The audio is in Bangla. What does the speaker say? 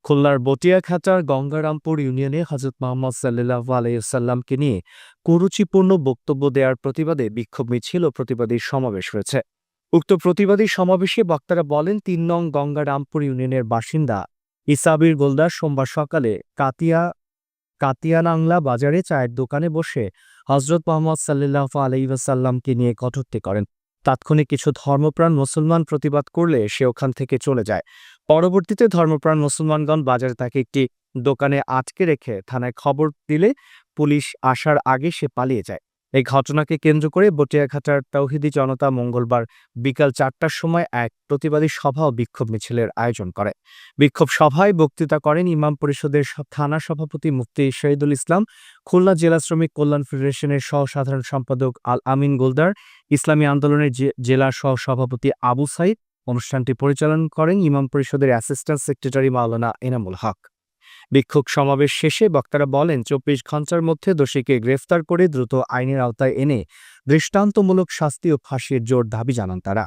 খুলনার বটিয়াখাটার গঙ্গারামপুর ইউনিয়নে হযরত মুহাম্মদ সাল্লাল্লাহু আলাইহি ওয়াসাল্লামকে নিয়ে কুরুচিপূর্ণ বক্তব্য দেওয়ার প্রতিবাদে বিক্ষোভ মিছিল ও প্রতিবাদী সমাবেশ হয়েছে। উক্ত প্রতিবাদী সমাবেশে বক্তারা বলেন, ৩ নং গঙ্গারামপুর ইউনিয়নের বাসিন্দা ইসাবির গোলদার সোমবার সকালে কাতিয়ানাংলা বাজারে চায়ের দোকানে বসে হযরত মুহাম্মদ সাল্লাল্লাহু আলাইহি ওয়াসাল্লামকে নিয়ে কটূক্তি করেন। তাৎক্ষণিক কিছু ধর্মপ্রাণ মুসলমান প্রতিবাদ করলে সে ওখান থেকে চলে যায়। পরবর্তীতে ধর্মপ্রাণ মুসলমানগণ বাজারে তাকে একটি দোকানে আটকে রেখে থানায় খবর দিলে পুলিশ আসার আগে সে পালিয়ে যায়। এই ঘটনাকে কেন্দ্র করে বটিয়াঘাটার তাওহিদি জনতা মঙ্গলবার বিকাল ৪টার সময় এক প্রতিবাদী সভা ও বিক্ষোভ মিছিলের আয়োজন করে। বিক্ষোভ সভায় বক্তৃতা করেন ইমাম পরিষদের থানা সভাপতি মুফতি শহীদুল ইসলাম, খুলনা জেলা শ্রমিক কল্যাণ ফেডারেশনের সহ-সাধারণ সম্পাদক আল আমিন গোলদার, ইসলামী আন্দোলনের জেলা সহ-সভাপতি আবু সাইদ। অনুষ্ঠানটি পরিচালনা করেন ইমাম পরিষদের অ্যাসিস্ট্যান্ট সেক্রেটারি মাওলানা এনামুল হক। বিক্ষোভ সমাবেশ শেষে বক্তারা বলেন, ২৪ ঘণ্টার মধ্যে দোষীকে গ্রেফতার করে দ্রুত আইনের আওতায় এনে দৃষ্টান্তমূলক শাস্তি ও ফাঁসির জোর দাবি জানান তারা।